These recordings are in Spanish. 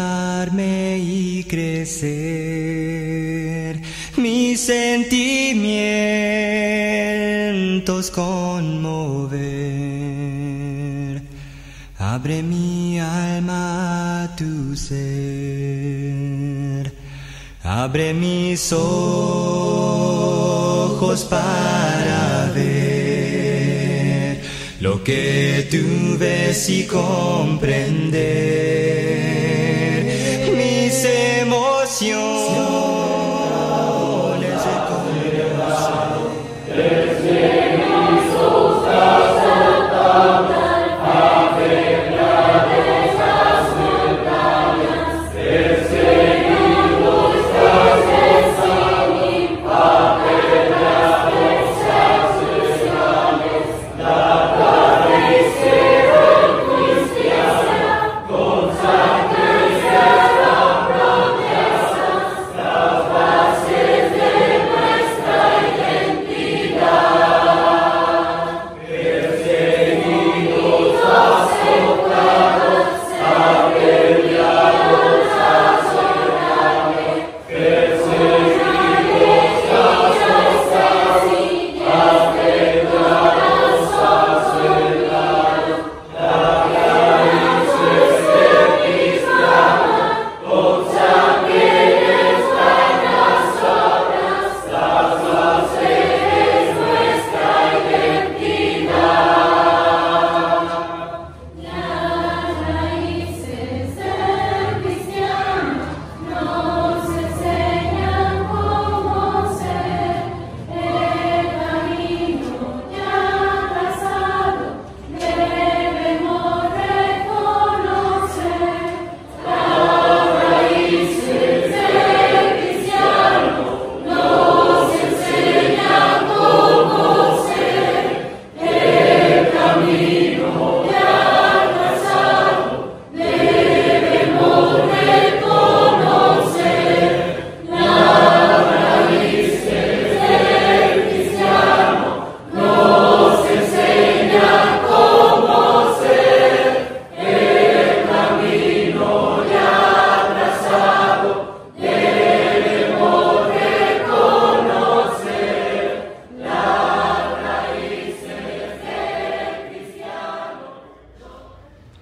acercarme y crecer, mis sentimientos conmover. Abre mi alma a tu ser, abre mis ojos para ver lo que tú ves y comprender mis emociones.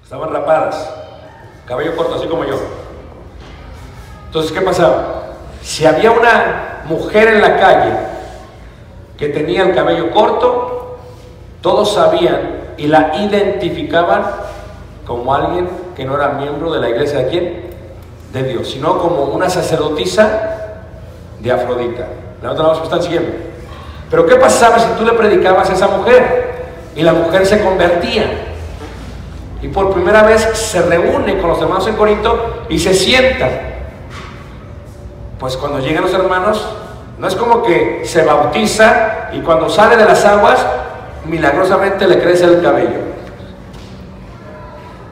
Estaban rapadas, cabello corto, así como yo. Entonces, ¿qué pasaba? Si había una mujer en la calle que tenía el cabello corto, todos sabían y la identificaban como alguien que no era miembro de la iglesia de ¿quién? De Dios, sino como una sacerdotisa de Afrodita. La otra vez me están siguiendo. Pero ¿qué pasaba si tú le predicabas a esa mujer y la mujer se convertía? Y por primera vez se reúne con los hermanos en Corinto y se sienta. Pues cuando llegan los hermanos, no es como que se bautiza y cuando sale de las aguas, milagrosamente le crece el cabello.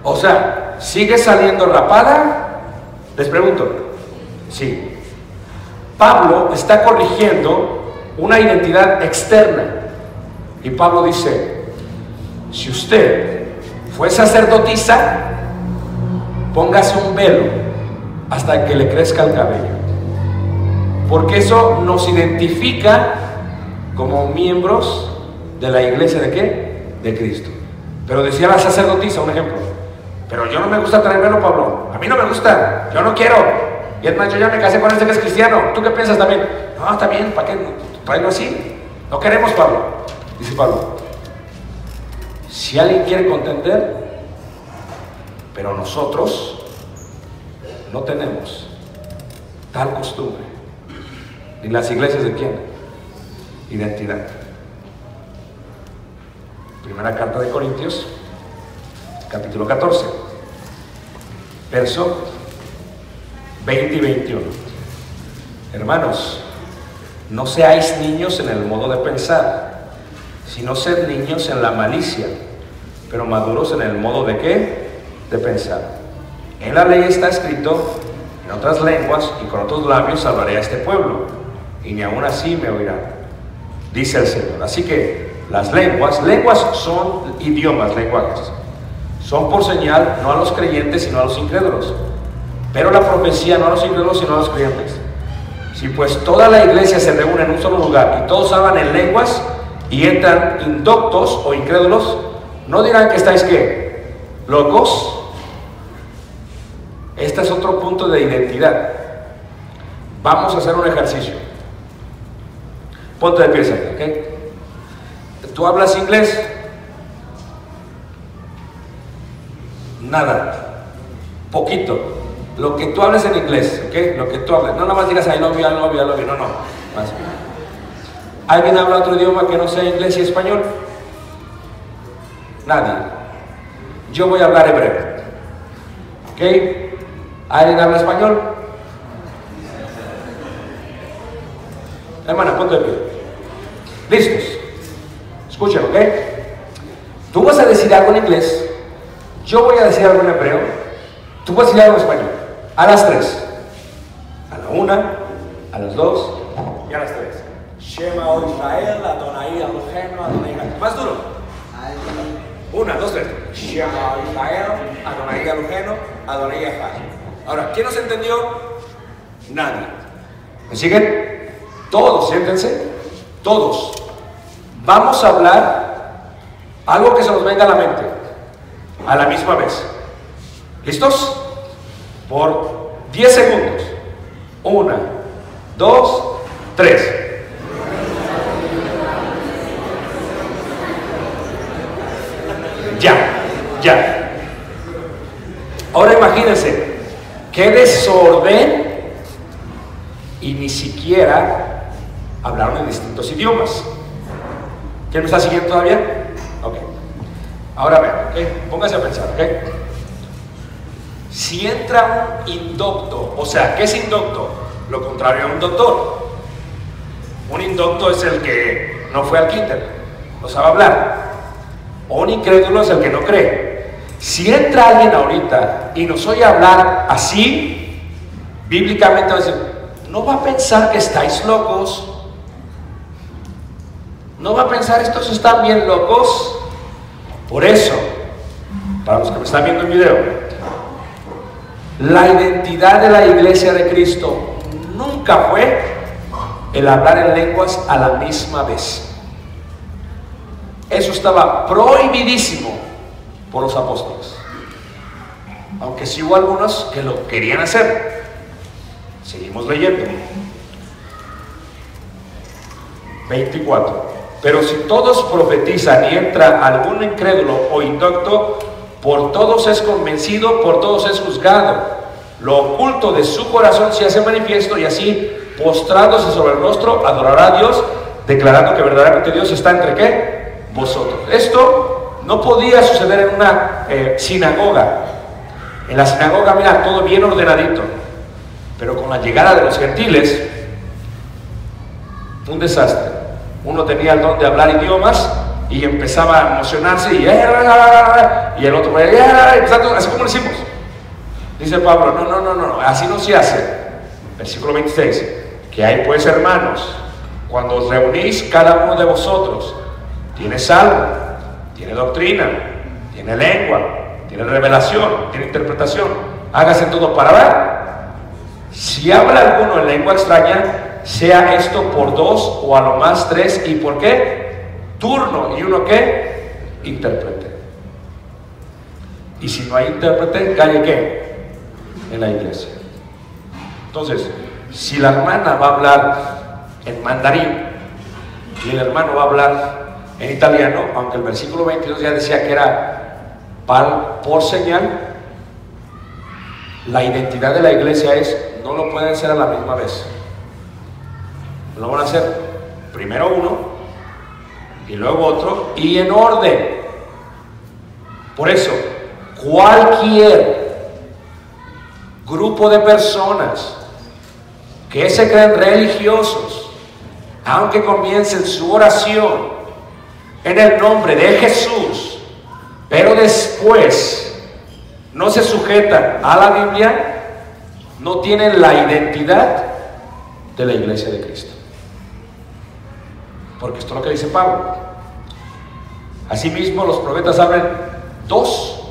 O sea, ¿sigue saliendo rapada? Les pregunto. Sí. Pablo está corrigiendo una identidad externa. Y Pablo dice, si usted fue sacerdotisa, póngase un velo hasta que le crezca el cabello, porque eso nos identifica como miembros de la iglesia ¿de qué? De Cristo. Pero decía la sacerdotisa, un ejemplo, pero yo no me gusta traer velo, Pablo, a mí no me gusta, yo no quiero, y es más, yo ya me casé con este que es cristiano, ¿tú qué piensas también? No, está bien, ¿para qué? Tráelo así, no queremos, Pablo. Dice Pablo, si alguien quiere contender, pero nosotros no tenemos tal costumbre. ¿Y las iglesias de quién? Identidad. Primera carta de Corintios, capítulo 14, verso 20 y 21. Hermanos, no seáis niños en el modo de pensar, sino sed niños en la malicia, pero maduros en el modo de ¿qué? De pensar. En la ley está escrito, en otras lenguas y con otros labios hablaré a este pueblo, y ni aun así me oirán, dice el Señor. Así que las lenguas son idiomas, lenguajes, son por señal no a los creyentes sino a los incrédulos, pero la profecía no a los incrédulos sino a los creyentes. Si pues toda la iglesia se reúne en un solo lugar y todos hablan en lenguas y entran indoctos o incrédulos, ¿no dirán que estáis qué? ¿Locos? Este es otro punto de identidad. Vamos a hacer un ejercicio. Ponte de pie, ¿ok? ¿Tú hablas inglés? Nada. Poquito. Lo que tú hables en inglés, ¿ok? Lo que tú hables. No nada más digas I love you, I love you, I love you. No, no. Más. ¿Alguien habla otro idioma que no sea inglés y español? Nadie. Yo voy a hablar hebreo. ¿Ok? ¿Alguien habla español? Hermana, ponte de pie. ¿Listos? Escuchen, ¿ok? Tú vas a decir algo en inglés, yo voy a decir algo en hebreo, tú vas a decir algo en español. A las 3. A la 1, a las 2 y a las 3. Shema o Israel, Adonai Eloheinu, Adonai Echad. Más duro. 1, 2, 3. Shema o Israel, Adonai Eloheinu, Adonai Echad. Ahora, ¿quién nos entendió? Nadie. ¿Me siguen? Todos, siéntense. Todos. Vamos a hablar algo que se nos venga a la mente a la misma vez. ¿Listos? Por 10 segundos. 1, 2, 3. Ya. Ahora imagínense, qué desorden y ni siquiera hablaron en distintos idiomas. ¿Quién me está siguiendo todavía? Ok. Ahora vean, ¿ok? Pónganse a pensar, ¿ok? Si entra un indocto, o sea, ¿qué es indocto? Lo contrario a un doctor. Un indocto es el que no fue al kinder, no sabe hablar. O un incrédulo es el que no cree. Si entra alguien ahorita y nos oye hablar así, bíblicamente va a decir, no va a pensar que estáis locos. No va a pensar, estos están bien locos. Por eso, para los que me están viendo en video, la identidad de la iglesia de Cristo nunca fue el hablar en lenguas a la misma vez. Eso estaba prohibidísimo por los apóstoles. Aunque sí hubo algunos que lo querían hacer. Seguimos leyendo. 24. Pero si todos profetizan y entra algún incrédulo o indocto, por todos es convencido, por todos es juzgado. Lo oculto de su corazón se hace manifiesto y así, postrándose sobre el rostro, adorará a Dios, declarando que verdaderamente Dios está entre ¿qué? Vosotros. Esto no podía suceder en una sinagoga. En la sinagoga, mira, todo bien ordenadito. Pero con la llegada de los gentiles, un desastre. Uno tenía el don de hablar idiomas y empezaba a emocionarse y el otro así como lo hicimos. Dice Pablo, no, así no se hace. Versículo 26, que hay pues hermanos, cuando os reunís cada uno de vosotros, tiene salmo, tiene doctrina, tiene lengua, tiene revelación, tiene interpretación, hágase todo para dar. Si habla alguno en lengua extraña, sea esto por 2 o a lo más 3, ¿y por qué? Turno, y uno ¿qué? Intérprete. Y si no hay intérprete, calle ¿qué? En la iglesia. Entonces, si la hermana va a hablar en mandarín y el hermano va a hablar en italiano, aunque el versículo 22 ya decía que era por señal, la identidad de la iglesia es, no lo pueden hacer a la misma vez. Lo van a hacer primero uno y luego otro y en orden. Por eso, cualquier grupo de personas que se creen religiosos, aunque comiencen su oración en el nombre de Jesús, pero después no se sujetan a la Biblia, no tienen la identidad de la iglesia de Cristo. Porque esto es lo que dice Pablo. Asimismo, los profetas hablan 2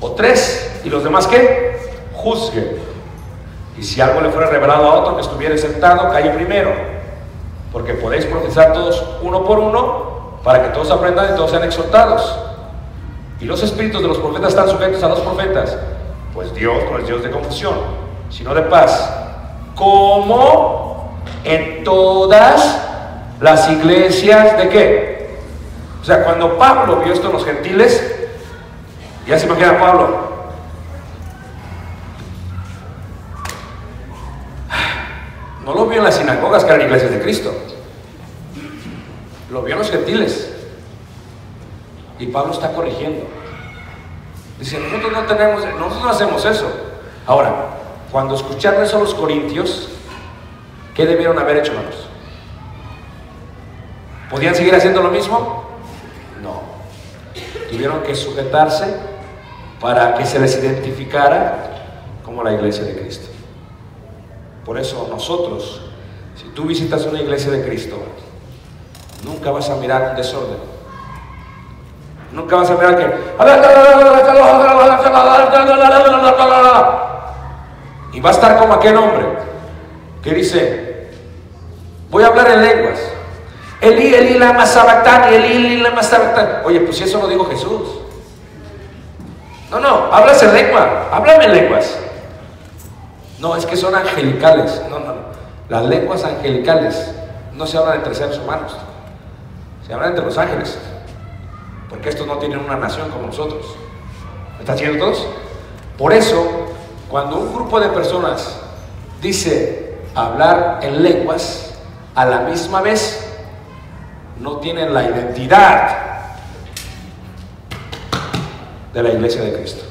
o 3 y los demás ¿qué? Juzguen. Y si algo le fuera revelado a otro que estuviera sentado, calle primero, porque podéis profetizar todos uno por uno, para que todos aprendan y todos sean exhortados. Y los espíritus de los profetas están sujetos a los profetas, pues Dios no es Dios de confusión, sino de paz, como en todas las iglesias. ¿De qué? O sea, cuando Pablo vio esto en los gentiles, ya se imagina Pablo, no lo vio en las sinagogas que eran iglesias de Cristo, lo vio en los gentiles. Y Pablo está corrigiendo. Dice, nosotros no hacemos eso. Ahora, cuando escucharon eso los corintios, ¿qué debieron haber hecho, hermanos? ¿Podían seguir haciendo lo mismo? No. Tuvieron que sujetarse para que se les identificara como la iglesia de Cristo. Por eso nosotros, si tú visitas una iglesia de Cristo, nunca vas a mirar un desorden. Nunca vas a mirar que... Y va a estar como aquel hombre que dice, voy a hablar en lenguas. Eli, Eli, lama sabactani, Eli, Eli, lama sabactani. Oye, pues si eso lo dijo Jesús. No, hablas en lengua, háblame en lenguas. No, es que son angelicales. No. Las lenguas angelicales no se hablan entre seres humanos, se hablan entre los ángeles, porque estos no tienen una nación como nosotros. ¿Me están siguiendo todos? Por eso, cuando un grupo de personas dice hablar en lenguas, a la misma vez no tienen la identidad de la iglesia de Cristo.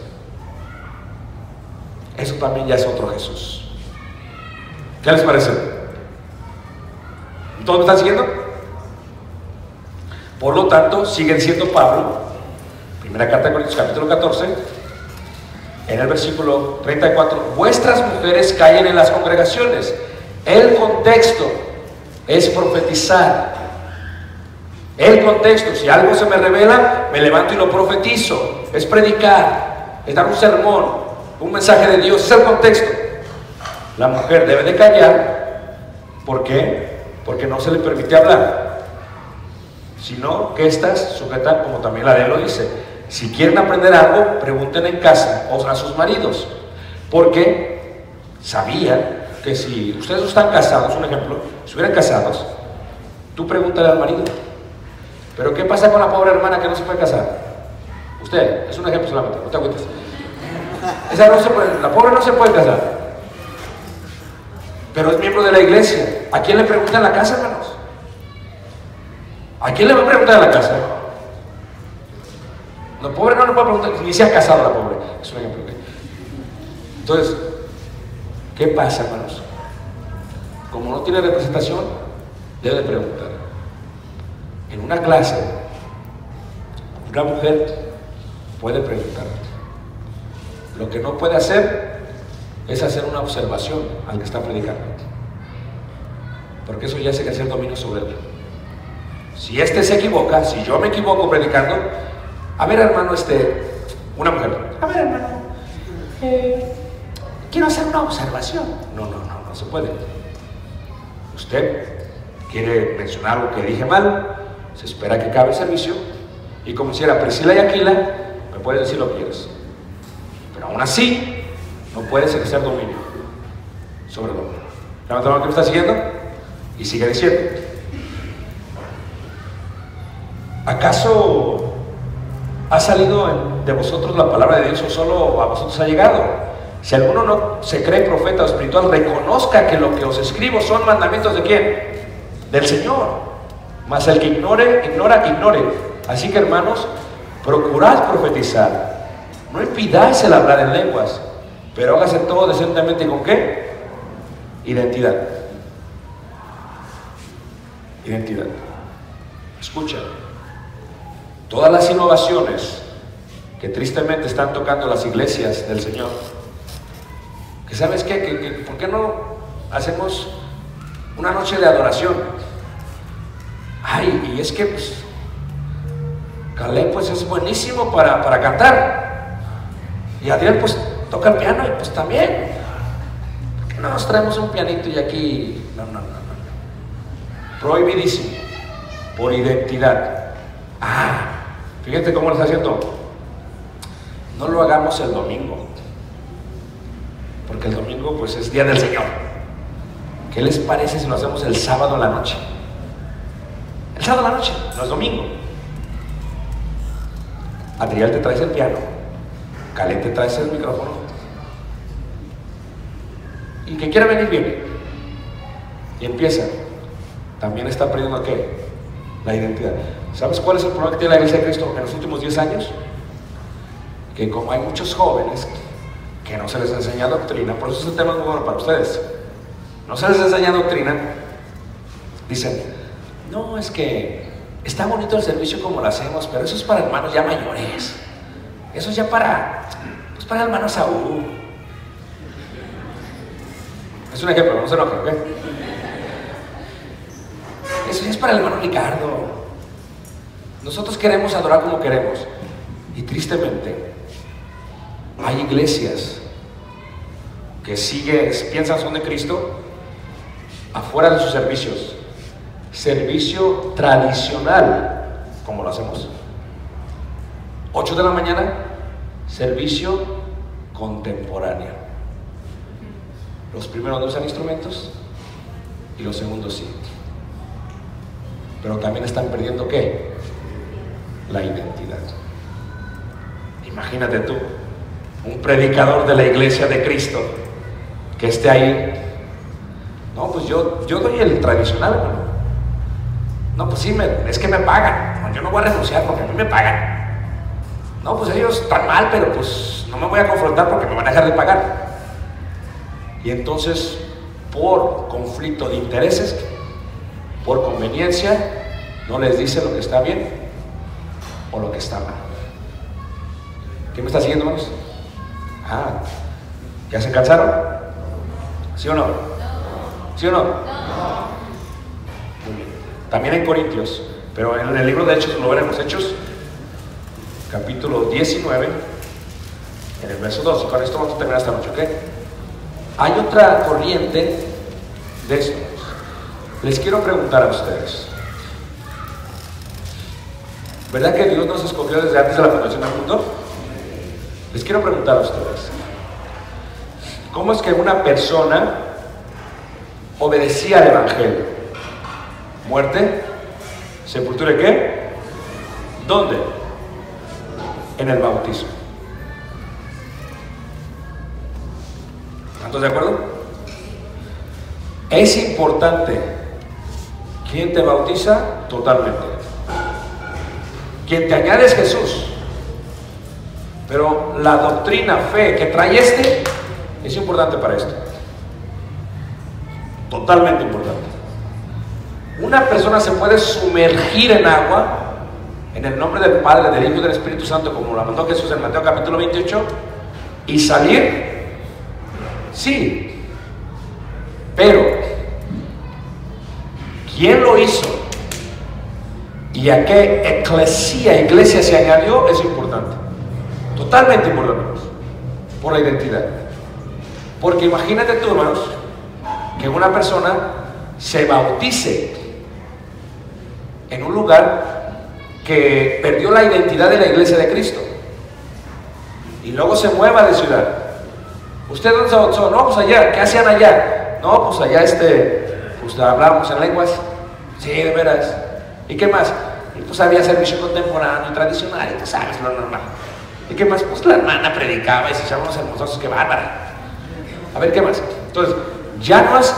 Eso también ya es otro Jesús. ¿Qué les parece? ¿Todos me están siguiendo? Por lo tanto, siguen siendo Pablo, primera carta de Corintios capítulo 14, en el versículo 34, vuestras mujeres callen en las congregaciones. El contexto es profetizar. El contexto, si algo se me revela, me levanto y lo profetizo. Es predicar, es dar un sermón, un mensaje de Dios, es el contexto. La mujer debe de callar. ¿Por qué? Porque no se le permite hablar, sino que estas sujetan, como también la ley lo dice. Si quieren aprender algo, pregunten en casa o a sus maridos, porque sabían que si ustedes están casados, un ejemplo, si estuvieran casados, tú pregúntale al marido, pero ¿qué pasa con la pobre hermana que no se puede casar? Usted, es un ejemplo solamente, no te agüites. Esa no se puede, la pobre no se puede casar, pero es miembro de la iglesia. ¿A quién le pregunta en la casa, hermanos? ¿A quién le va a preguntar en la casa? La pobre no le puede preguntar, ni se ha casado la pobre. Es un ejemplo. Entonces, ¿qué pasa, hermanos? Como no tiene representación, debe de preguntar. En una clase, una mujer puede preguntar. Lo que no puede hacer es hacer una observación al que está predicando, porque eso ya es ejercer dominio sobre él. Si este se equivoca, si yo me equivoco predicando, a ver, hermano, una mujer, a ver, hermano, quiero hacer una observación. No se puede. Usted quiere mencionar algo que dije mal, se espera que acabe el servicio, y como hiciera Priscila y Aquila, me puedes decir lo que quieres, pero aún así no puedes ejercer dominio sobre el hombre. ¿La que me está siguiendo? Y sigue diciendo, ¿acaso ha salido de vosotros la palabra de Dios o solo a vosotros ha llegado? Si alguno no se cree profeta o espiritual, reconozca que lo que os escribo son mandamientos ¿de quién? Del Señor. Mas el que ignore. Así que, hermanos, procurad profetizar. No impidáis el hablar en lenguas, pero hágase todo decentemente. ¿Con qué? Identidad. Escucha. Todas las innovaciones que tristemente están tocando las iglesias del Señor, que ¿sabes qué? ¿Por qué no hacemos una noche de adoración? Ay, y es que pues Caleb pues es buenísimo para cantar, y Adrián pues toca el piano y pues también, nos traemos un pianito y aquí. No. Prohibidísimo. Por identidad. Fíjate cómo lo está haciendo. No lo hagamos el domingo, porque el domingo pues es día del Señor. ¿Qué les parece si lo hacemos el sábado en la noche? El sábado en la noche, no es domingo. Adriel, te traes el piano, Caleb, te traes el micrófono, y que quiera venir, viene. Y empieza. También está perdiendo ¿qué? La identidad. ¿Sabes cuál es el problema que tiene la Iglesia de Cristo en los últimos 10 años? Que como hay muchos jóvenes que no se les enseña doctrina, por eso este tema es muy bueno para ustedes, no se les enseña doctrina, dicen, no, es que está bonito el servicio como lo hacemos, pero eso es para hermanos ya mayores, eso es ya para el hermano Saúl. Es un ejemplo, no se enojen, ¿ok? Eso ya es para el hermano Ricardo. Nosotros queremos adorar como queremos. Y tristemente hay iglesias que piensan son de Cristo afuera de sus servicios. Servicio tradicional, como lo hacemos. 8 de la mañana, servicio contemporáneo. Los primeros no usan instrumentos y los segundos sí. Pero también están perdiendo ¿qué? La identidad. Imagínate tú, un predicador de la iglesia de Cristo que esté ahí. No, pues yo doy el tradicional, hermano. No, pues sí, es que me pagan. No, yo no voy a renunciar porque a mí me pagan. No, pues ellos están mal, pero pues no me voy a confrontar porque me van a dejar de pagar. Y entonces, por conflicto de intereses, por conveniencia, no les dice lo que está bien o lo que está mal. ¿Qué me está siguiendo, hermanos? ¿Ya se cansaron? ¿Sí o no? ¿Sí o no? Muy bien. También en Corintios, pero en el libro de Hechos lo veremos. Hechos, capítulo 19, en el verso 2. Y con esto vamos a terminar esta noche, ¿ok? Hay otra corriente de esto. Les quiero preguntar a ustedes. ¿Verdad que Dios nos escogió desde antes de la fundación del mundo? Les quiero preguntar a ustedes. ¿Cómo es que una persona obedecía al Evangelio? ¿Muerte? ¿Sepultura y qué? ¿Dónde? En el bautismo. ¿Están de acuerdo? Es importante. ¿Quién te bautiza? Totalmente. Quien te añade es Jesús. Pero la doctrina, fe que trae es importante para esto. Totalmente importante. Una persona se puede sumergir en agua en el nombre del Padre, del Hijo y del Espíritu Santo, como la mandó Jesús en Mateo capítulo 28, y salir, sí. Pero ¿quién lo hizo? ¿Y a qué iglesia se añadió? Es importante. Totalmente importante. Por la identidad. Porque imagínate tú, hermanos, que una persona se bautice en un lugar que perdió la identidad de la iglesia de Cristo y luego se mueva de ciudad. ¿Usted dónde se bautizó? No, pues allá. ¿Qué hacían allá? No, pues allá pues hablábamos en lenguas. Sí, de veras. ¿Y qué más? Y pues había servicio contemporáneo y tradicional, y tú sabes, lo normal. ¿Y qué más? Pues la hermana predicaba y se echaban unos hermosos, que bárbara. A ver, ¿qué más? Entonces, ya no es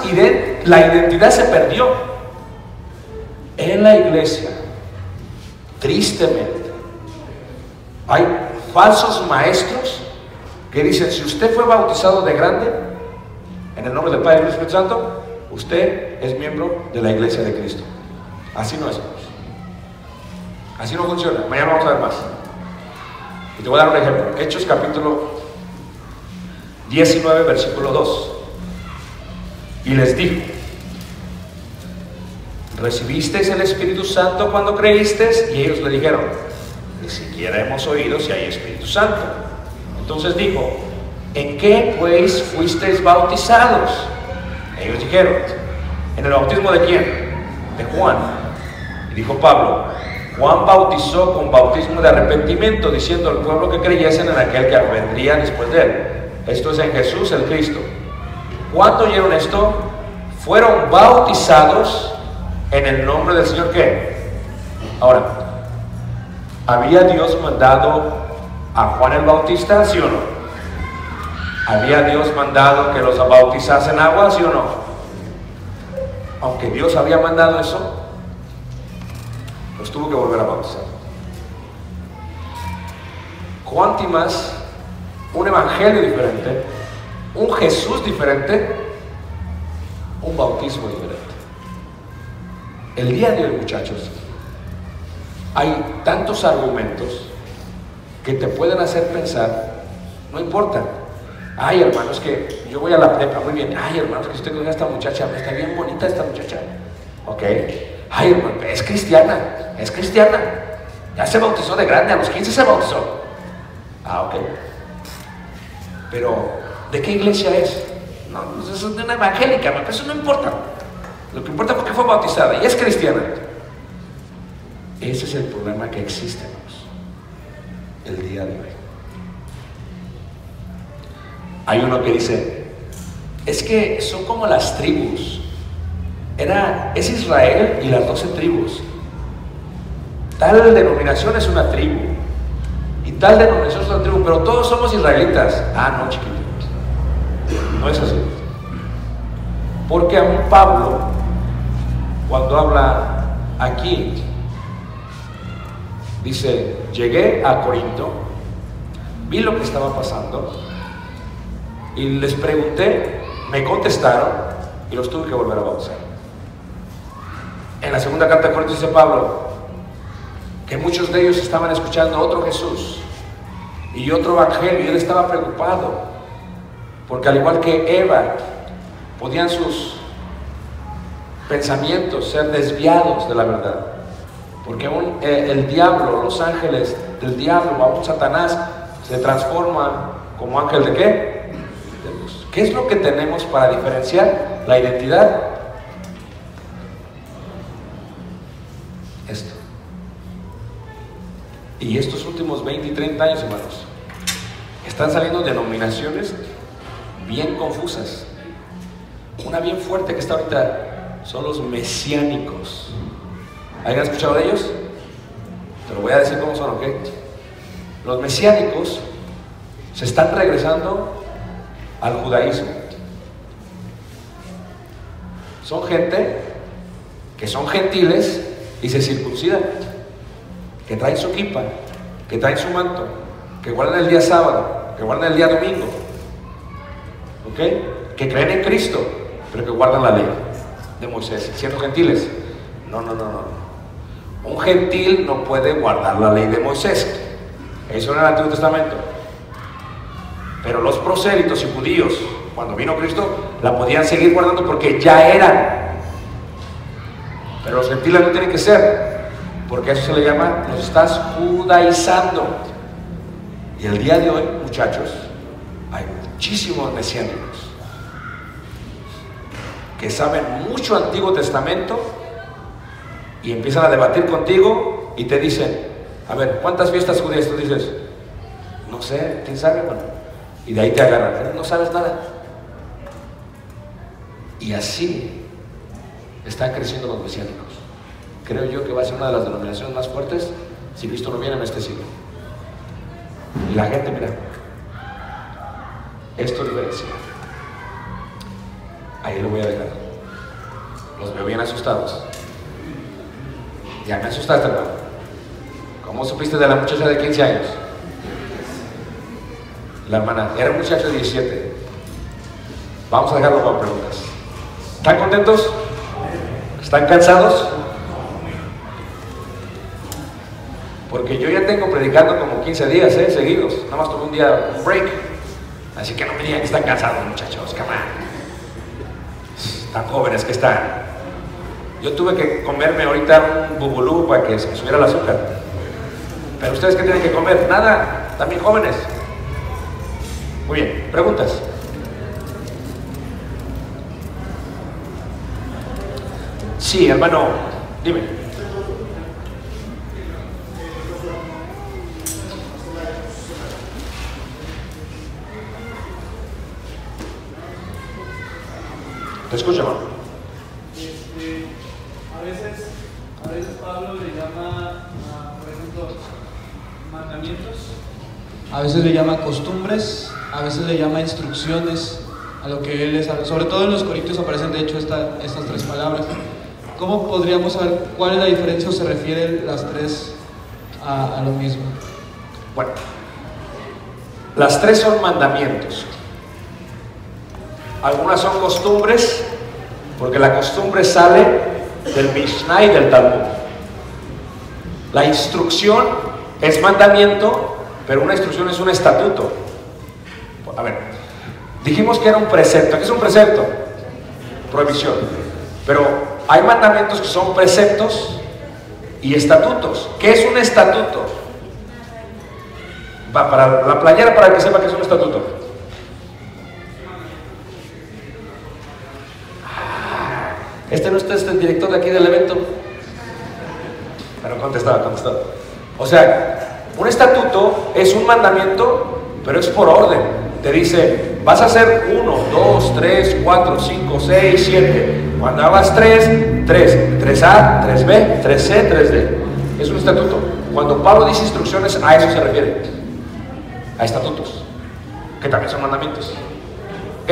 la identidad se perdió. En la iglesia, tristemente, hay falsos maestros que dicen, si usted fue bautizado de grande, en el nombre del Padre y del Espíritu Santo, usted es miembro de la iglesia de Cristo. Así no es. Así no funciona. Mañana vamos a ver más. Y te voy a dar un ejemplo. Hechos capítulo 19, versículo 2. Y les dijo, ¿recibisteis el Espíritu Santo cuando creísteis? Y ellos le dijeron, ni siquiera hemos oído si hay Espíritu Santo. Entonces dijo, ¿en qué pues fuisteis bautizados? Ellos dijeron, ¿en el bautismo de quién? De Juan. Y dijo Pablo, Juan bautizó con bautismo de arrepentimiento, diciendo al pueblo que creyesen en aquel que vendría después de él. Esto es en Jesús el Cristo. ¿Cuándo oyeron esto? Fueron bautizados en el nombre del Señor. ¿Qué? Ahora, ¿había Dios mandado a Juan el Bautista? ¿Sí o no? ¿Había Dios mandado que los bautizasen agua? ¿Sí o no? Aunque Dios había mandado eso, los tuvo que volver a bautizar. ¿Cuánto más un evangelio diferente, un Jesús diferente, un bautismo diferente? El día de hoy, muchachos, hay tantos argumentos que te pueden hacer pensar, no importa. Ay, hermano, es que yo voy a la prepa, muy bien. Ay, hermano, es que usted conoce a esta muchacha, está bien bonita esta muchacha. Ok. Ay, hermano, es cristiana. Ya se bautizó de grande, a los 15 se bautizó. Ah, ok. Pero, ¿de qué iglesia es? No, es de una evangélica, pero eso no importa. Lo que importa es porque fue bautizada y es cristiana. Ese es el problema que existe, hermanos, el día de hoy. Hay uno que dice, es que son como las tribus. Es Israel y las 12 tribus. Tal denominación es una tribu y tal denominación es otra tribu, pero todos somos israelitas. Ah, no, chiquitos, no es así. Porque aún Pablo, cuando habla aquí, dice, llegué a Corinto, vi lo que estaba pasando y les pregunté, me contestaron y los tuve que volver a bautizar. En la segunda carta de Corintios dice Pablo que muchos de ellos estaban escuchando otro Jesús y otro evangelio, y él estaba preocupado porque, al igual que Eva, podían sus pensamientos ser desviados de la verdad, porque aún el diablo, los ángeles del diablo, aún Satanás, se transforma como ángel de ¿qué? De luz. ¿Qué es lo que tenemos para diferenciar la identidad? Esto. Y estos últimos 20 y 30 años, hermanos, están saliendo denominaciones bien confusas. Una bien fuerte que está ahorita son los mesiánicos. ¿Alguien ha escuchado de ellos? Te lo voy a decir cómo son, ¿ok? Los mesiánicos se están regresando al judaísmo. Son gente que son gentiles y se circuncidan, que traen su kipa, que traen su manto, que guardan el día sábado, que guardan el día domingo, ¿ok? Que creen en Cristo, pero que guardan la ley de Moisés, siendo gentiles. No. Un gentil no puede guardar la ley de Moisés. Eso era en el Antiguo Testamento. Pero los prosélitos y judíos, cuando vino Cristo, la podían seguir guardando porque ya eran. Pero los gentiles no tienen que ser, porque eso se le llama, los estás judaizando. Y el día de hoy, muchachos, hay muchísimos mesiánicos que saben mucho Antiguo Testamento y empiezan a debatir contigo y te dicen, a ver, ¿cuántas fiestas judías? Tú dices, no sé, ¿quién sabe? Bueno, y de ahí te agarran, no sabes nada. Y así están creciendo los mesiánicos. Creo yo que va a ser una de las denominaciones más fuertes si Cristo no viene en este siglo. Y la gente, mira, esto es diferencia. Ahí lo voy a dejar. Los veo bien asustados. Ya me asustaste, hermano. ¿Cómo supiste de la muchacha de 15 años? La hermana, era un muchacho de 17. Vamos a dejarlo con preguntas. ¿Están contentos? ¿Están cansados? Porque yo ya tengo predicando como 15 días, seguidos. Nada más tuve un día, un break. Así que no me digan que están cansados, muchachos. Come on. Tan jóvenes que están. Yo tuve que comerme ahorita un bubulú para que se me subiera el azúcar. Pero ustedes, ¿qué tienen que comer? Nada, también jóvenes. Muy bien, preguntas. Sí, hermano, dime. Te escucho, hermano. A veces Pablo le llama, por ejemplo, mandamientos. A veces le llama costumbres, a veces le llama instrucciones a lo que él es. Sobre todo en los Corintios aparecen de hecho estas tres palabras. ¿Cómo podríamos saber cuál es la diferencia o se refieren las tres a lo mismo? Bueno, las tres son mandamientos. Algunas son costumbres, porque la costumbre sale del Mishnah y del Talmud. La instrucción es mandamiento, pero una instrucción es un estatuto. A ver, dijimos que era un precepto. ¿Qué es un precepto? Prohibición. Pero hay mandamientos que son preceptos y estatutos. ¿Qué es un estatuto? Va para la playera, para que sepa que es un estatuto. Este no es el director de aquí del evento. Pero contestaba. O sea, un estatuto es un mandamiento, pero es por orden. Te dice, vas a hacer 1, 2, 3, 4, 5, 6, 7. Cuando hagas 3, 3A, 3B, 3C, 3D. Es un estatuto. Cuando Pablo dice instrucciones, a eso se refiere. A estatutos, que también son mandamientos. ¿Ok?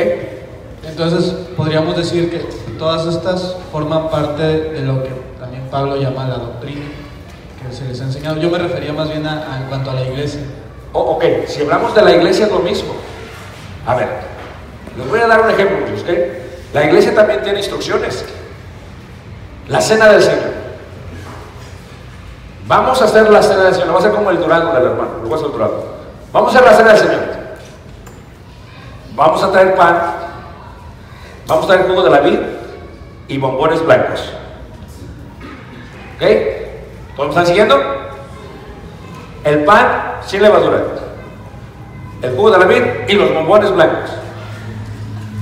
Entonces, podríamos decir que todas estas forman parte de lo que también Pablo llama la doctrina que se les ha enseñado. Yo me refería más bien en cuanto a la iglesia. Ok, si hablamos de la iglesia es lo mismo. A ver, les voy a dar un ejemplo, ¿ok? La iglesia también tiene instrucciones. La cena del Señor. Vamos a hacer la cena del Señor. Va a ser como el Durango del hermano. Lo voy a hacer el Durango. Vamos a hacer la cena del Señor. Vamos a traer pan. Vamos a traer jugo de la vid y bombones blancos. ¿Ok? ¿Todos me están siguiendo? El pan sin levadura, el jugo de la vid y los bombones blancos.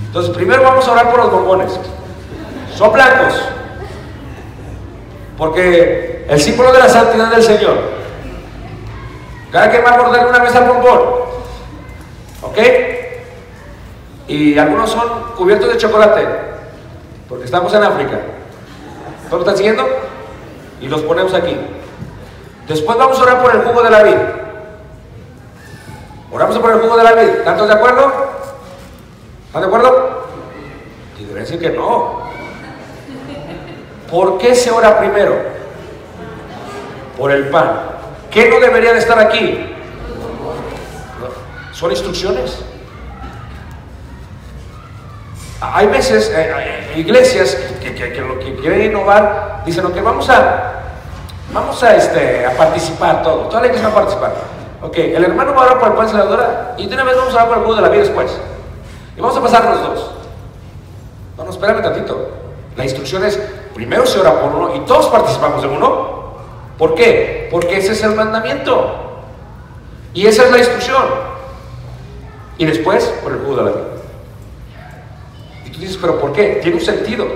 Entonces, primero vamos a orar por los bombones. Son blancos, porque el símbolo de la santidad del Señor. Cada quien va a morder una vez al bombón. ¿Ok? Y algunos son cubiertos de chocolate, porque estamos en África. ¿Todos están siguiendo? Y los ponemos aquí. Después vamos a orar por el jugo de la vid. Oramos por el jugo de la vid. ¿Están todos de acuerdo? ¿Están de acuerdo? Y deben decir que no. ¿Por qué se ora primero? Por el pan. ¿Qué no debería de estar aquí? Son instrucciones. Hay veces, iglesias que lo que quieren innovar, dicen, ok, vamos a participar toda la iglesia va a participar. Ok, el hermano va a orar por el pan y la levadura, y de una vez vamos a orar por el jugo de la vida después. Y vamos a pasar los dos. No, espérame tantito. La instrucción es, primero se ora por uno y todos participamos en uno. ¿Por qué? Porque ese es el mandamiento. Y esa es la instrucción. Y después, por el jugo de la vida. Y tú dices, ¿pero por qué? Tiene un sentido.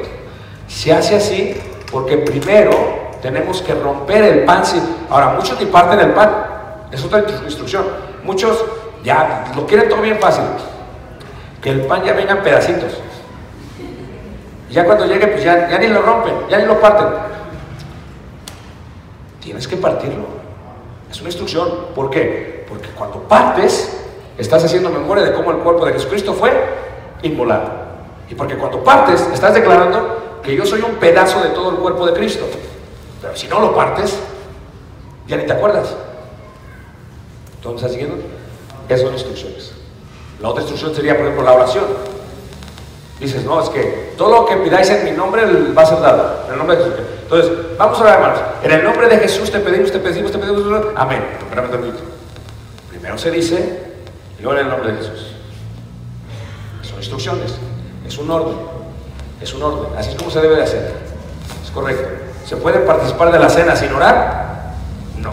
Se hace así porque primero tenemos que romper el pan. Ahora, muchos ni parten el pan. Es otra instrucción. Muchos ya lo quieren todo bien fácil. Que el pan ya venga en pedacitos. Y ya cuando llegue, pues ya ni lo rompen, ya ni lo parten. Tienes que partirlo. Es una instrucción. ¿Por qué? Porque cuando partes, estás haciendo memoria de cómo el cuerpo de Jesucristo fue inmolado. Y porque cuando partes, estás declarando que yo soy un pedazo de todo el cuerpo de Cristo. Pero si no lo partes, ya ni te acuerdas. ¿Todos me están siguiendo? Esas son instrucciones. La otra instrucción sería, por ejemplo, la oración. Dices, no, es que todo lo que pidáis en mi nombre va a ser dado. En el nombre de Jesús. Entonces, vamos a orar, hermanos. En el nombre de Jesús te pedimos. Amén. Espérame tantito. Primero se dice, y luego en el nombre de Jesús. Son instrucciones. Es un orden. Es un orden. Así es como se debe de hacer. Es correcto. ¿Se puede participar de la cena sin orar? No.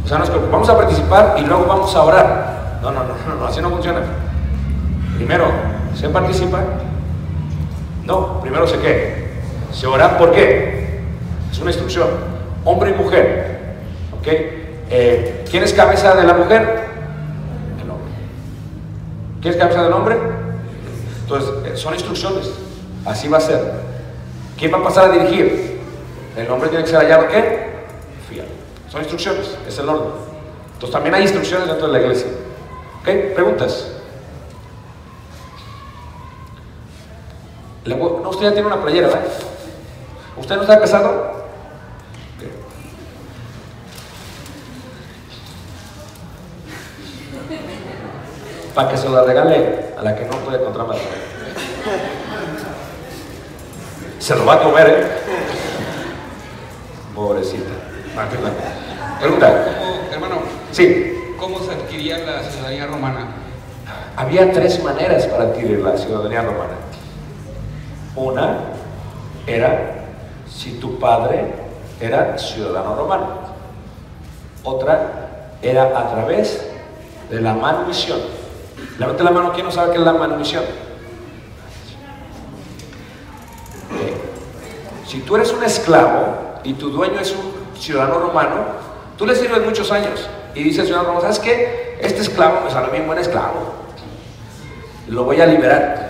O sea, vamos a participar y luego vamos a orar. No, así no funciona. Primero, ¿se participa? No, primero se qué. Se ora, ¿por qué? Es una instrucción. Hombre y mujer. ¿Ok? ¿Quién es cabeza de la mujer? El hombre. ¿Quién es cabeza del hombre? Entonces, son instrucciones. Así va a ser. ¿Quién va a pasar a dirigir? El hombre tiene que ser hallado, ¿qué? Fiel. Son instrucciones, es el orden. Entonces, también hay instrucciones dentro de la iglesia. ¿Ok? ¿Preguntas? No, usted ya tiene una playera, ¿verdad? ¿Usted no está casado? Okay. Para que se la regale a la que no puede encontrar más. Se lo va a comer, ¿eh? Pobrecita. Pregunta. Hermano, sí. ¿Cómo se adquiría la ciudadanía romana? Había 3 maneras para adquirir la ciudadanía romana. Una era si tu padre era ciudadano romano. Otra era a través de la manumisión. Levante la mano, ¿quién no sabe qué es la manumisión? Si tú eres un esclavo y tu dueño es un ciudadano romano, tú le sirves muchos años y dice el ciudadano romano, ¿sabes qué? Este esclavo me sale bien buen esclavo, lo voy a liberar.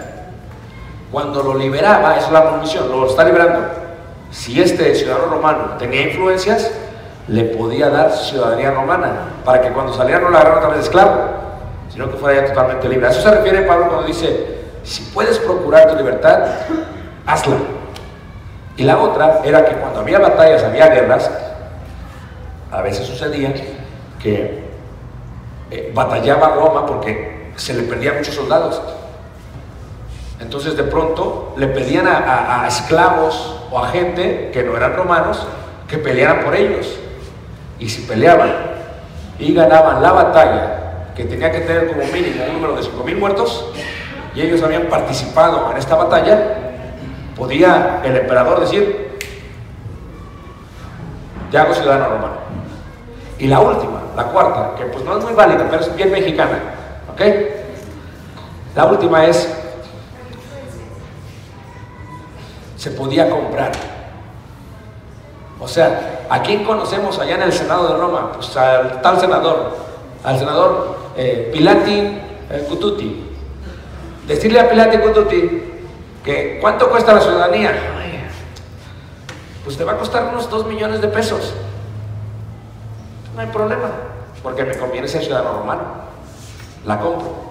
Cuando lo liberaba, eso es la manumisión, lo está liberando. Si este ciudadano romano tenía influencias, le podía dar ciudadanía romana, para que cuando saliera no la agarraran otra vez de esclavo, sino que fuera ya totalmente libre. A eso se refiere Pablo cuando dice, si puedes procurar tu libertad, hazla. Y la otra era que cuando había batallas, había guerras, a veces sucedía que batallaba Roma porque se le perdían muchos soldados. Entonces de pronto le pedían a esclavos o a gente que no eran romanos que pelearan por ellos. Y si peleaban y ganaban la batalla, que tenía que tener como mínimo un número de 5,000 muertos, y ellos habían participado en esta batalla, podía el emperador decir, ya hago ciudadano romano. Y la última, la cuarta, que pues no es muy válida, pero es bien mexicana, ¿ok? La última es, se podía comprar. O sea, ¿a quién conocemos allá en el Senado de Roma? Pues al tal senador, al senador Pilati Cututi. Decirle a Pilati Cututi que ¿cuánto cuesta la ciudadanía? Pues te va a costar unos 2 millones de pesos. No hay problema, porque me conviene ser ciudadano romano. La compro.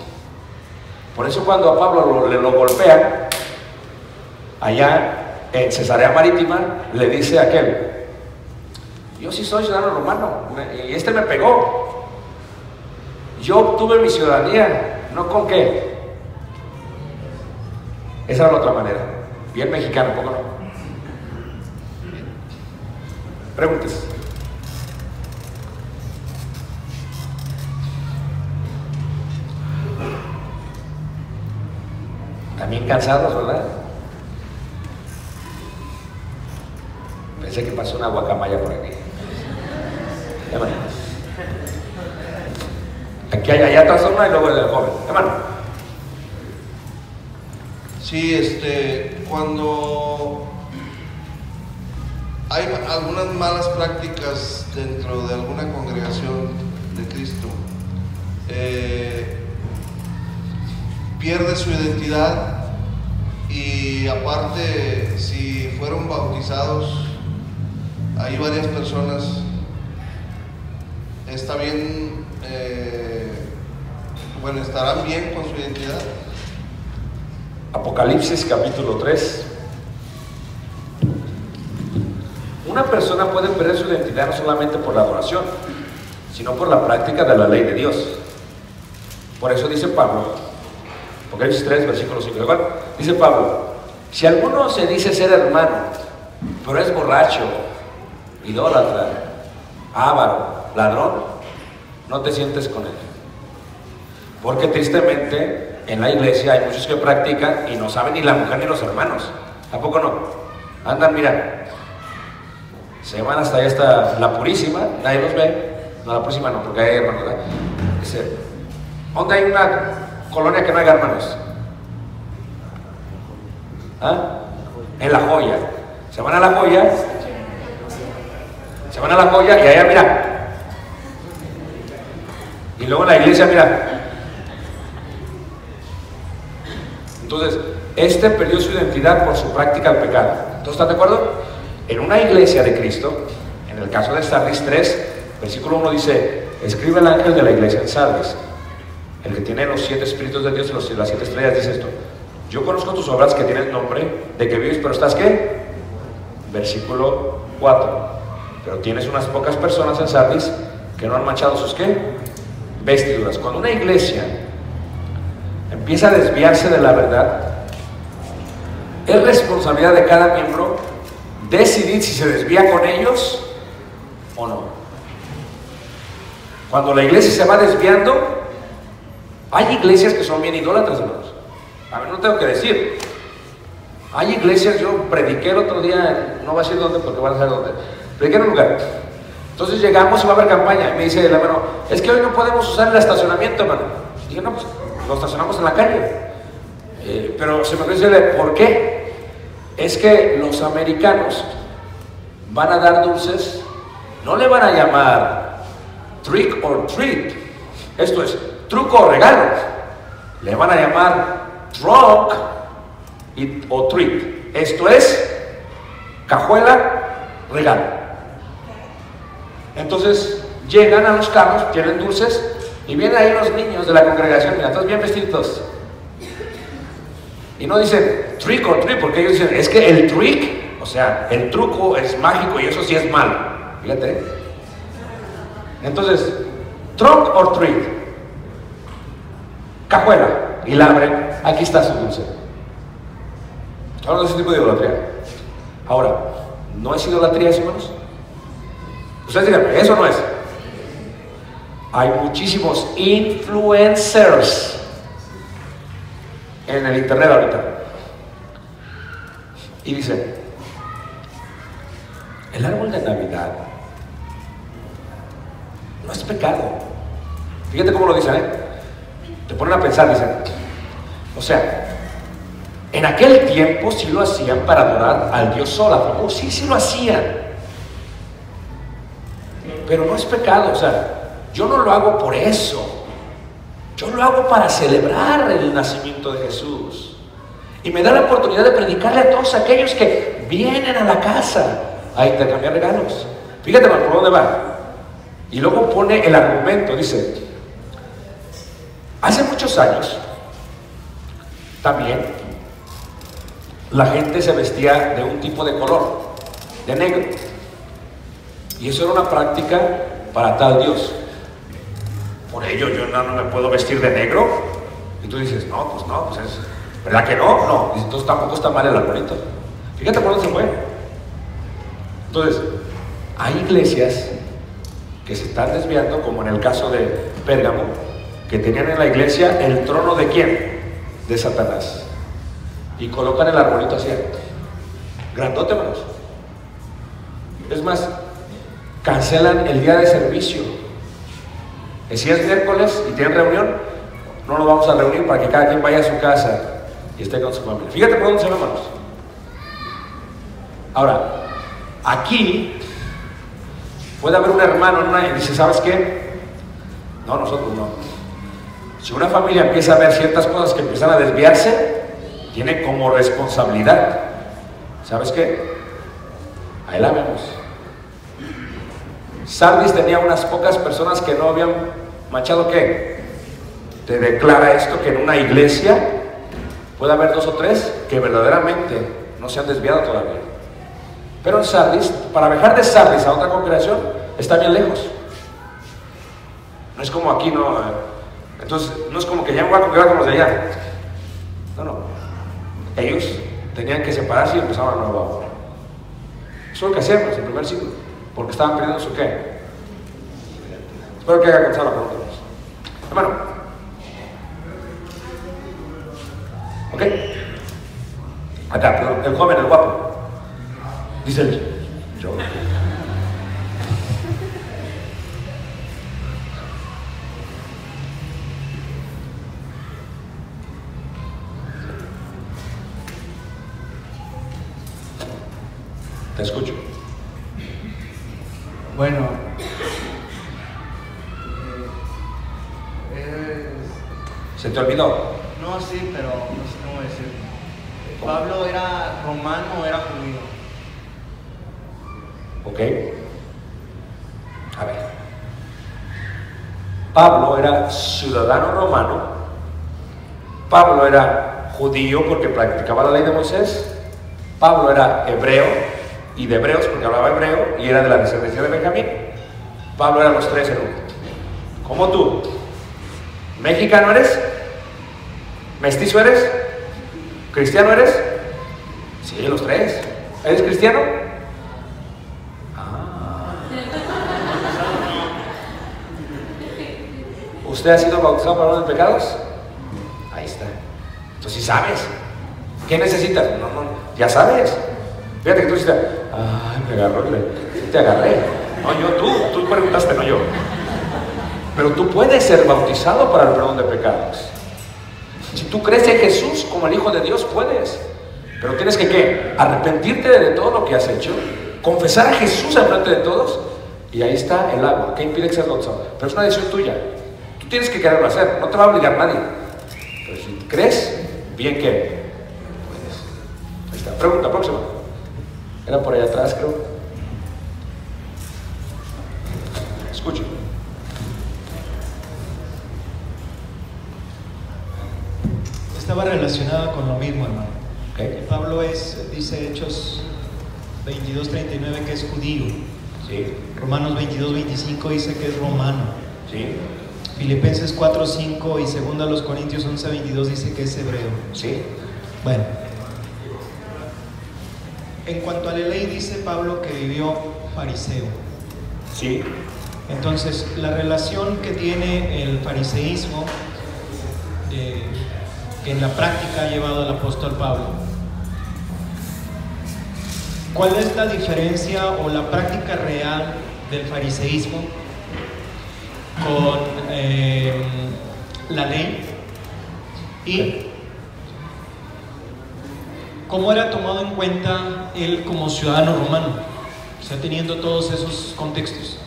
Por eso cuando a Pablo lo golpean, allá en Cesarea Marítima, le dice a aquel, yo sí soy ciudadano romano, y este me pegó. Yo obtuve mi ciudadanía, ¿no con qué? Esa es la otra manera. Bien mexicano, ¿cómo no? Preguntas. También cansados, ¿verdad? Pensé que pasó una guacamaya por aquí. Aquí hay allá atrás una y luego el joven. Hermano. Sí, cuando hay algunas malas prácticas dentro de alguna congregación de Cristo, pierde su identidad, y aparte, si fueron bautizados, hay varias personas, está bien, estarán bien con su identidad. Apocalipsis capítulo 3. Una persona puede perder su identidad no solamente por la adoración, sino por la práctica de la ley de Dios. Por eso dice Pablo, Apocalipsis 3, versículo 5, dice Pablo, si alguno se dice ser hermano, pero es borracho, idólatra, avaro, ladrón, no te sientes con él. Porque tristemente en la iglesia hay muchos que practican y no saben ni la mujer ni los hermanos. ¿A poco no? Andan, mira, se van hasta allá, hasta la Purísima, nadie los ve. No, la Purísima no, porque hay hermanos, ¿verdad? Dice, ¿dónde hay una colonia que no haya hermanos? ¿Ah? En La Joya. Se van a la joya. Se van a la joya y allá, mira. Y luego en la iglesia, mira. Entonces, este perdió su identidad por su práctica al pecado. ¿Entonces están de acuerdo? En una iglesia de Cristo, en el caso de Sardis 3, versículo 1 dice: escribe el ángel de la iglesia en Sardis, el que tiene los 7 espíritus de Dios y las 7 estrellas, dice esto: yo conozco tus obras, que tienen nombre de que vives, pero estás ¿qué? Versículo 4: pero tienes unas pocas personas en Sardis que no han manchado sus ¿qué? Vestiduras. Cuando una iglesia empieza a desviarse de la verdad, es responsabilidad de cada miembro decidir si se desvía con ellos o no. Cuando la iglesia se va desviando, hay iglesias que son bien idólatras, hermanos. A ver, no tengo que decir. Hay iglesias, yo prediqué el otro día, no voy a decir dónde porque van a saber dónde. Prediqué en un lugar. Entonces llegamos y va a haber campaña. Y me dice el hermano: es que hoy no podemos usar el estacionamiento, hermano. Y dije: no, pues lo estacionamos en la calle. Pero se me ocurrió decirle: ¿por qué? Es que los americanos van a dar dulces, no le van a llamar trick or treat, esto es truco o regalo, le van a llamar trunk o treat, esto es cajuela, regalo. Entonces llegan a los carros, tienen dulces y vienen ahí los niños de la congregación, mira, todos bien vestiditos. Y no dicen trick or treat, porque ellos dicen: es que el trick, o sea, el truco es mágico y eso sí es malo. Fíjate. Entonces, trunk or treat, cajuela, y la abren, aquí está su dulce. Hablando de ese tipo de idolatría. Ahora, ¿no es idolatría eso, hermanos? Ustedes díganme, ¿eso no es? Hay muchísimos influencers en el internet ahorita. Y dicen: el árbol de Navidad no es pecado. Fíjate cómo lo dicen, te ponen a pensar, dicen: o sea, en aquel tiempo sí lo hacían para adorar al Dios Sol. Oh, sí lo hacían, pero no es pecado. O sea, yo no lo hago por eso. Yo lo hago para celebrar el nacimiento de Jesús. Y me da la oportunidad de predicarle a todos aquellos que vienen a la casa a intercambiar regalos. Fíjate por dónde va. Y luego pone el argumento, dice: hace muchos años también la gente se vestía de un tipo de color, de negro. Y eso era una práctica para tal Dios. Por ello yo no me puedo vestir de negro. Y tú dices: no, pues es ¿verdad que no? No, entonces tampoco está mal el arbolito. Fíjate por dónde se fue. Entonces, hay iglesias que se están desviando, como en el caso de Pérgamo, que tenían en la iglesia el trono ¿de quién? De Satanás. Y colocan el arbolito así, grandote, hermanos. Es más, cancelan el día de servicio. Que si es miércoles y tienen reunión, no nos vamos a reunir para que cada quien vaya a su casa y esté con su familia. Fíjate por dónde se ve, hermanos. Ahora, aquí puede haber un hermano y dice: ¿sabes qué? No, nosotros no. Si una familia empieza a ver ciertas cosas que empiezan a desviarse, tiene como responsabilidad: ¿sabes qué? Ahí la vemos. Sardis tenía unas pocas personas que no habían manchado. ¿Qué? Te declara esto, que en una iglesia puede haber 2 o 3 que verdaderamente no se han desviado todavía. Pero en Sardis, para viajar de Sardis a otra congregación, está bien lejos. No es como aquí, no. Entonces, no es como que ya me voy a congregar con los de allá. No. Ellos tenían que separarse y empezaban a nueva obra. Eso es lo que hacíamos en el primer siglo, porque estaban perdiendo su qué. Espero que haya contestado la pregunta. Hermano. ¿Ok? Acá, perdón, el joven, el guapo. Dice él: yo. Te escucho. Bueno, ¿Se te olvidó? no, sí, pero no sé cómo decir. ¿Pablo era romano o era judío? ¿Ok? A ver. Pablo era ciudadano romano. Pablo era judío porque practicaba la ley de Moisés. Pablo era hebreo y de hebreos porque hablaba hebreo y era de la descendencia de Benjamín. Pablo era los tres en uno. ¿Cómo tú? ¿Mexicano eres? ¿Mestizo eres? ¿Cristiano eres? Sí, los tres. ¿Eres cristiano? ¿Usted ha sido bautizado para perdón de pecados? Ahí está. Entonces, si sabes. ¿Qué necesitas? No, ya sabes. Fíjate que tú dices, ay, me agarró, te agarré. No, tú preguntaste, no yo. Pero tú puedes ser bautizado para el perdón de pecados. Si tú crees en Jesús como el Hijo de Dios, puedes. Pero tienes que, ¿qué? Arrepentirte de todo lo que has hecho, confesar a Jesús enfrente de todos, y ahí está el agua. ¿Qué impide que seas bautizado? Pero es una decisión tuya. Tú tienes que quererlo hacer, no te va a obligar nadie. Pero si crees, bien que puedes. Ahí está. Pregunta próxima. Era por allá atrás, creo. Escuche. Estaba relacionada con lo mismo, hermano. Okay. Pablo dice Hechos 22:39 que es judío. Sí. Romanos 22:25 dice que es romano. Sí. Filipenses 4:5 y 2 Corintios 11:22 dice que es hebreo. Sí. Bueno, en cuanto a la ley dice Pablo que vivió fariseo. Sí. Entonces, la relación que tiene el fariseísmo que en la práctica ha llevado el apóstol Pablo. ¿Cuál es la diferencia o la práctica real del fariseísmo con la ley? Y cómo era tomado en cuenta él como ciudadano romano, o sea, teniendo todos esos contextos.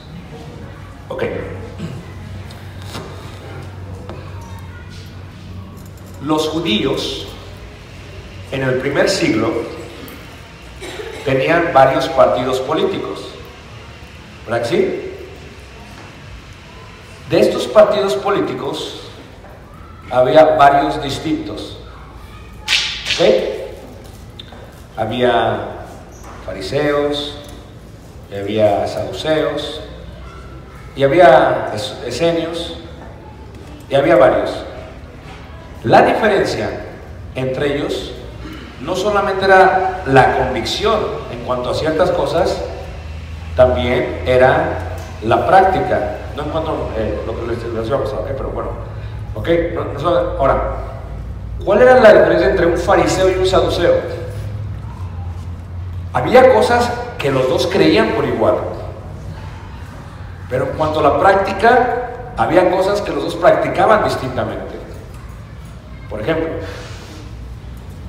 Ok. Los judíos en el primer siglo tenían varios partidos políticos, ¿verdad que sí? De estos partidos políticos había varios distintos, ¿ok? Había fariseos, y había saduceos, y había esenios, y había varios. La diferencia entre ellos no solamente era la convicción en cuanto a ciertas cosas, también era la práctica, no en cuanto a lo que les iba a pasar, pero bueno, ok. Ahora, ¿cuál era la diferencia entre un fariseo y un saduceo? Había cosas que los dos creían por igual, pero en cuanto a la práctica, había cosas que los dos practicaban distintamente. Por ejemplo,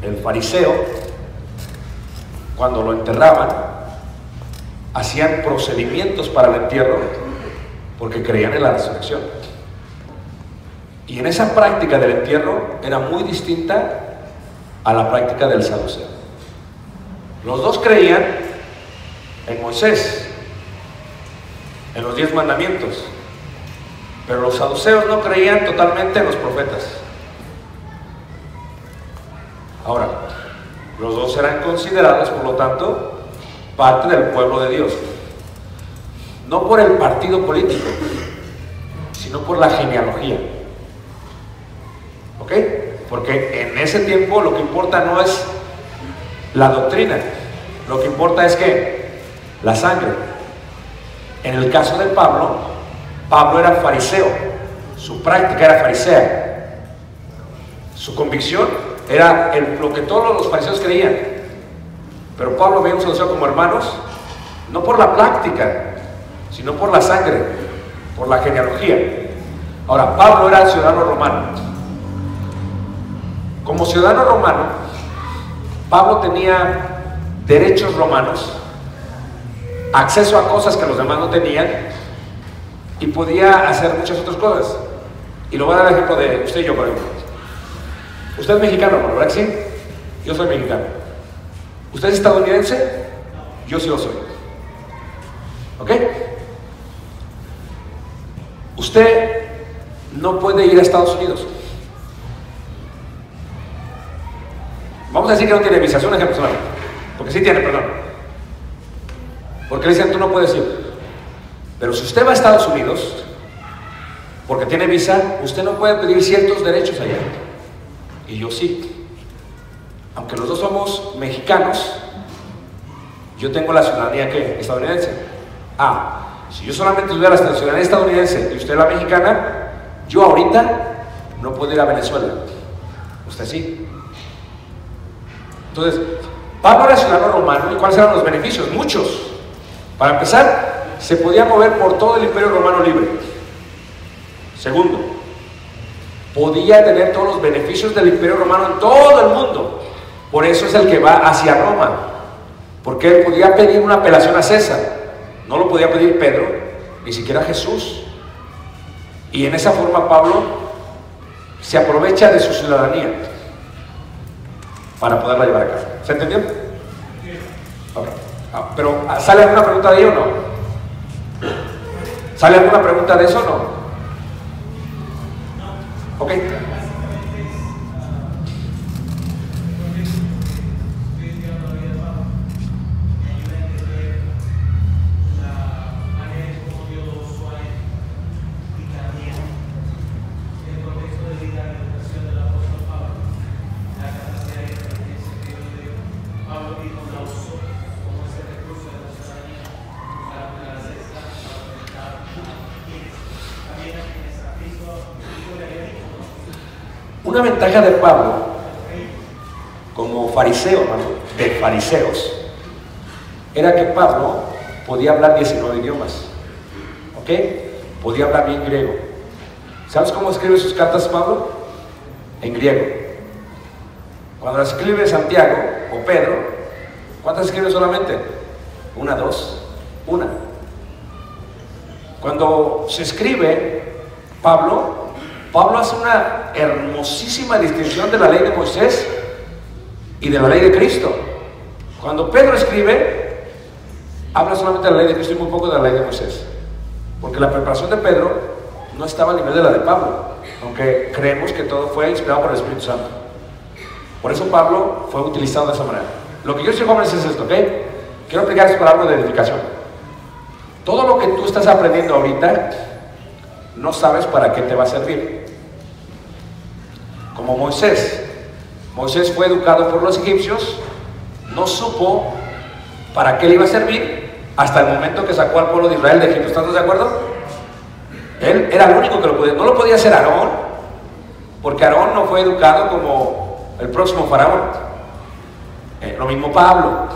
el fariseo, cuando lo enterraban, hacían procedimientos para el entierro porque creían en la resurrección. Y en esa práctica del entierro era muy distinta a la práctica del saduceo. Los dos creían en Moisés, en los 10 mandamientos, pero los saduceos no creían totalmente en los profetas. Ahora, los dos eran considerados, por lo tanto, parte del pueblo de Dios. No por el partido político, sino por la genealogía. ¿Ok? Porque en ese tiempo lo que importa no es la doctrina, lo que importa es que la sangre. En el caso de Pablo, Pablo era fariseo, su práctica era farisea, su convicción era lo que todos los fariseos creían. Pero Pablo veía a un saduceo como hermanos, no por la práctica, sino por la sangre, por la genealogía. Ahora, Pablo era ciudadano romano. Como ciudadano romano, Pablo tenía derechos romanos acceso a cosas que los demás no tenían y podía hacer muchas otras cosas. Y lo voy a dar el ejemplo de usted y yo, por ejemplo. Usted es mexicano, ¿verdad que sí? Yo soy mexicano. ¿Usted es estadounidense? Yo sí lo soy. ¿Ok? Usted no puede ir a Estados Unidos. Vamos a decir que no tiene visa, es un ejemplo solamente. Porque sí tiene, perdón. Porque le dicen, tú no puedes ir. Pero si usted va a Estados Unidos, porque tiene visa, usted no puede pedir ciertos derechos allá. Y yo sí. Aunque los dos somos mexicanos, yo tengo la ciudadanía, ¿qué? Estadounidense. Si yo solamente tuviera la ciudadanía estadounidense y usted la mexicana, yo ahorita no puedo ir a Venezuela. Usted sí. Entonces, Pablo era ciudadano romano, ¿y cuáles eran los beneficios? Muchos. Para empezar, se podía mover por todo el Imperio Romano libre. Segundo, podía tener todos los beneficios del Imperio Romano en todo el mundo. Por eso es el que va hacia Roma, porque él podía pedir una apelación a César. No lo podía pedir Pedro, ni siquiera Jesús. Y en esa forma Pablo se aprovecha de su ciudadanía para poderla llevar a cabo. ¿Se entendió? Okay. Pero ¿sale alguna pregunta de ello o no? ¿Sale alguna pregunta de eso o no? Ok. Una ventaja de Pablo como fariseo, de fariseos, era que Pablo podía hablar 19 idiomas, ¿ok? Podía hablar bien griego. ¿Sabes cómo escribe sus cartas Pablo? En griego. Cuando las escribe Santiago o Pedro, ¿cuántas escribe solamente? Una, dos, una. Cuando se escribe Pablo hace una hermosísima distinción de la ley de Moisés y de la ley de Cristo. Cuando Pedro escribe, habla solamente de la ley de Cristo y muy poco de la ley de Moisés, porque la preparación de Pedro no estaba al nivel de la de Pablo, aunque creemos que todo fue inspirado por el Espíritu Santo. Por eso Pablo fue utilizado de esa manera. Lo que yo estoy jóvenes es esto, ¿ok? Quiero aplicar esto para algo de edificación. Todo lo que tú estás aprendiendo ahorita, no sabes para qué te va a servir. Como Moisés fue educado por los egipcios, no supo para qué le iba a servir hasta el momento que sacó al pueblo de Israel de Egipto. ¿Estás de acuerdo? Él era el único que lo podía. No lo podía hacer Aarón, porque Aarón no fue educado como el próximo faraón. Lo mismo Pablo.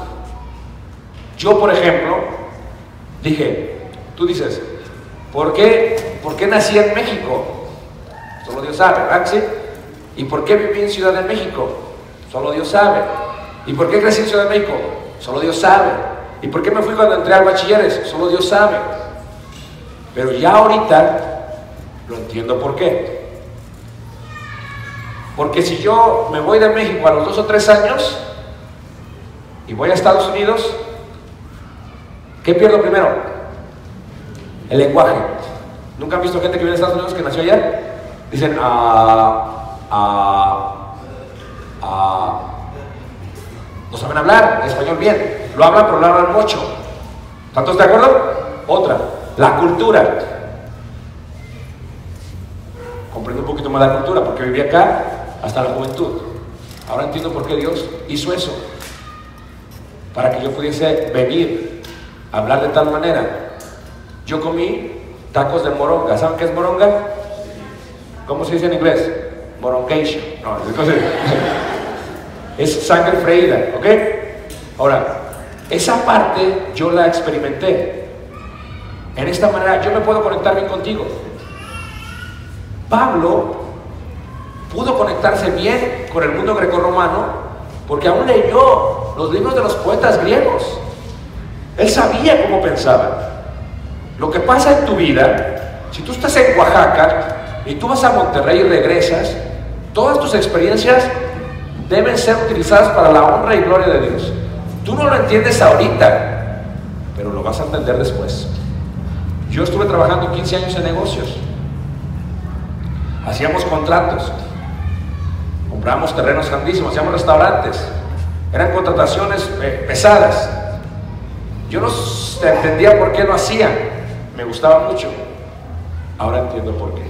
Yo, por ejemplo, tú dices, ¿por qué nací en México? Solo Dios sabe, ¿verdad? ¿Sí? ¿Y por qué viví en Ciudad de México? Solo Dios sabe. ¿Y por qué crecí en Ciudad de México? Solo Dios sabe. ¿Y por qué me fui cuando entré al bachilleres? Solo Dios sabe. Pero ya ahorita lo entiendo por qué. Porque si yo me voy de México a los 2 o 3 años y voy a Estados Unidos, ¿qué pierdo primero? El lenguaje. ¿Nunca han visto gente que viene a Estados Unidos que nació allá? Dicen, no saben hablar español bien. Lo hablan, pero lo hablan mucho. ¿Están todos de acuerdo? Otra, la cultura. Comprendo un poquito más la cultura porque viví acá hasta la juventud. Ahora entiendo por qué Dios hizo eso. Para que yo pudiese venir a hablar de tal manera. Yo comí tacos de moronga. ¿Saben qué es moronga? ¿Cómo se dice en inglés? Morongation. No, es sangre freída, ¿ok? Ahora, esa parte yo la experimenté. En esta manera yo me puedo conectar bien contigo. Pablo pudo conectarse bien con el mundo grecorromano porque aún leyó los libros de los poetas griegos. Él sabía cómo pensaba. Lo que pasa en tu vida, si tú estás en Oaxaca y tú vas a Monterrey y regresas, todas tus experiencias deben ser utilizadas para la honra y gloria de Dios. Tú no lo entiendes ahorita, pero lo vas a entender después. Yo estuve trabajando 15 años en negocios. Hacíamos contratos, comprábamos terrenos grandísimos, hacíamos restaurantes. Eran contrataciones pesadas. Yo no entendía por qué lo hacía. Me gustaba mucho. Ahora entiendo por qué.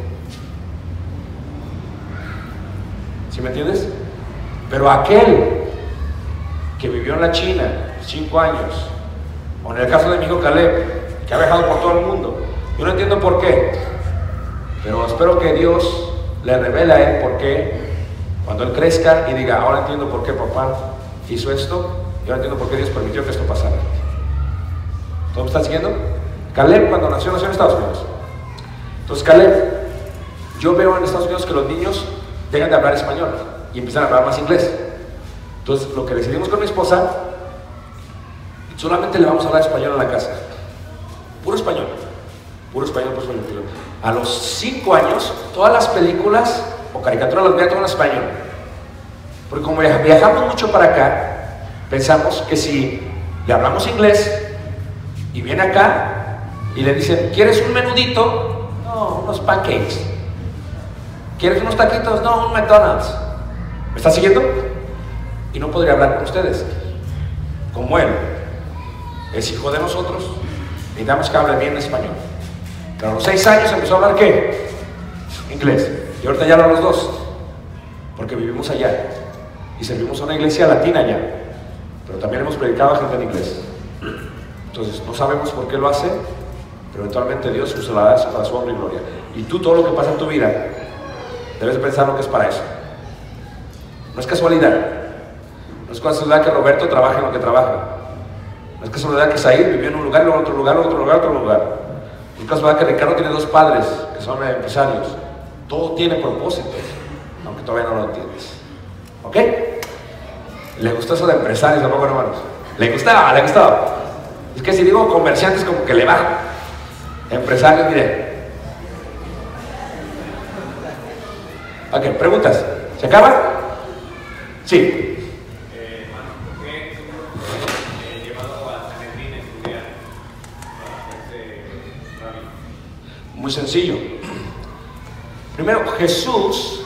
¿Sí me entiendes? Pero aquel que vivió en la China 5 años, o en el caso de mi hijo Caleb, que ha viajado por todo el mundo, yo no entiendo por qué, pero espero que Dios le revele a él por qué, cuando él crezca y diga, ahora entiendo por qué papá hizo esto, y ahora entiendo por qué Dios permitió que esto pasara. ¿Todos me están siguiendo? Caleb, cuando nació en Estados Unidos. Entonces Caleb, yo veo en Estados Unidos que los niños dejan de hablar español y empiezan a hablar más inglés. Entonces lo que decidimos con mi esposa, solamente le vamos a hablar español en la casa. Puro español. Puro español, puro español. A los 5 años, todas las películas o caricaturas las veía todo en español. Porque como viajamos mucho para acá, pensamos que si le hablamos inglés y viene acá y le dicen, ¿quieres un menudito? No, unos pancakes. ¿Quieres unos taquitos? No, un McDonald's. ¿Me está siguiendo? Y no podría hablar con ustedes. Como él es hijo de nosotros, necesitamos que hable bien español. Pero a los 6 años empezó a hablar ¿qué? Inglés. Y ahorita ya hablan los dos, porque vivimos allá y servimos a una iglesia latina allá, pero también hemos predicado a gente en inglés. Entonces no sabemos por qué lo hace, pero eventualmente Dios usará eso para su honra y gloria. Y tú, todo lo que pasa en tu vida, debes pensar lo que es para eso. No es casualidad. No es casualidad que Roberto trabaje en lo que trabaja. No es casualidad que Said vivió en un lugar, luego en otro lugar, otro lugar, otro lugar. No es casualidad que Ricardo tiene 2 padres que son empresarios. Todo tiene propósitos, aunque todavía no lo entiendes. ¿Ok? ¿Le gustó eso de empresarios, tampoco, hermanos? ¿Le gustaba? ¿Le gustaba? Es que si digo comerciantes, como que le bajo. Empresarios, mire. Ok, preguntas. ¿Se acaba? Sí. Muy sencillo. Primero, Jesús,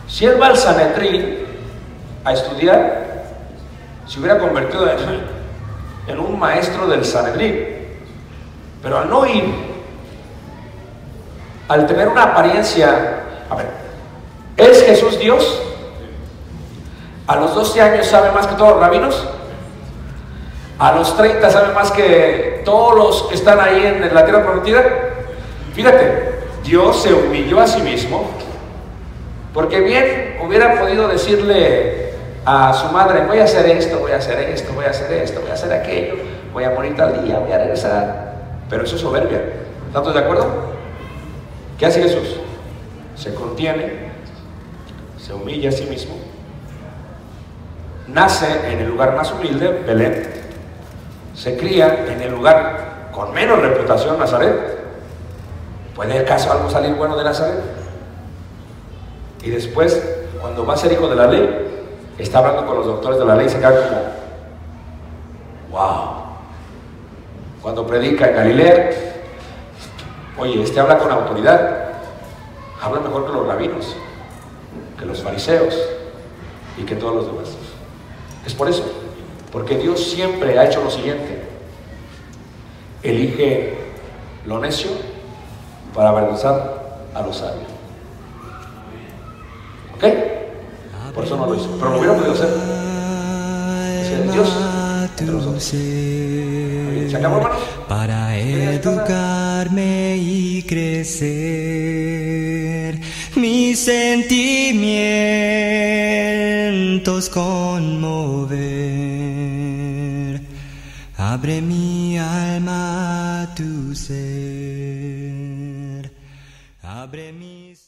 si él va al Sanedrín a estudiar, se hubiera convertido en un maestro del Sanedrín. Pero al no ir, al tener una apariencia, a ver, ¿es Jesús Dios? A los 12 años sabe más que todos los rabinos. A los 30 sabe más que todos los que están ahí en la tierra prometida. Fíjate, Dios se humilló a sí mismo, porque bien hubiera podido decirle a su madre, voy a hacer esto, voy a hacer esto, voy a hacer esto, voy a hacer aquello, voy a morir tal día, voy a regresar. Pero eso es soberbia. ¿Estamos de acuerdo? ¿Qué hace Jesús? Se contiene, se humilla a sí mismo, nace en el lugar más humilde, Belén, se cría en el lugar con menos reputación, Nazaret. ¿Puede acaso algo salir bueno de Nazaret? Y después, cuando va a ser hijo de la ley, está hablando con los doctores de la ley y se queda como, wow. Cuando predica en Galilea, oye, habla con autoridad, habla mejor que los rabinos, que los fariseos y que todos los demás. Es por eso, porque Dios siempre ha hecho lo siguiente: elige lo necio para avergonzar a los sabios. ¿Ok? Por eso no lo hizo, pero lo hubiera podido hacer. Es Dios entre nosotros. ¿Se acabó, hermanos? Para educarme y crecer, mis sentimientos conmover, abre mi alma a tu ser, abre mis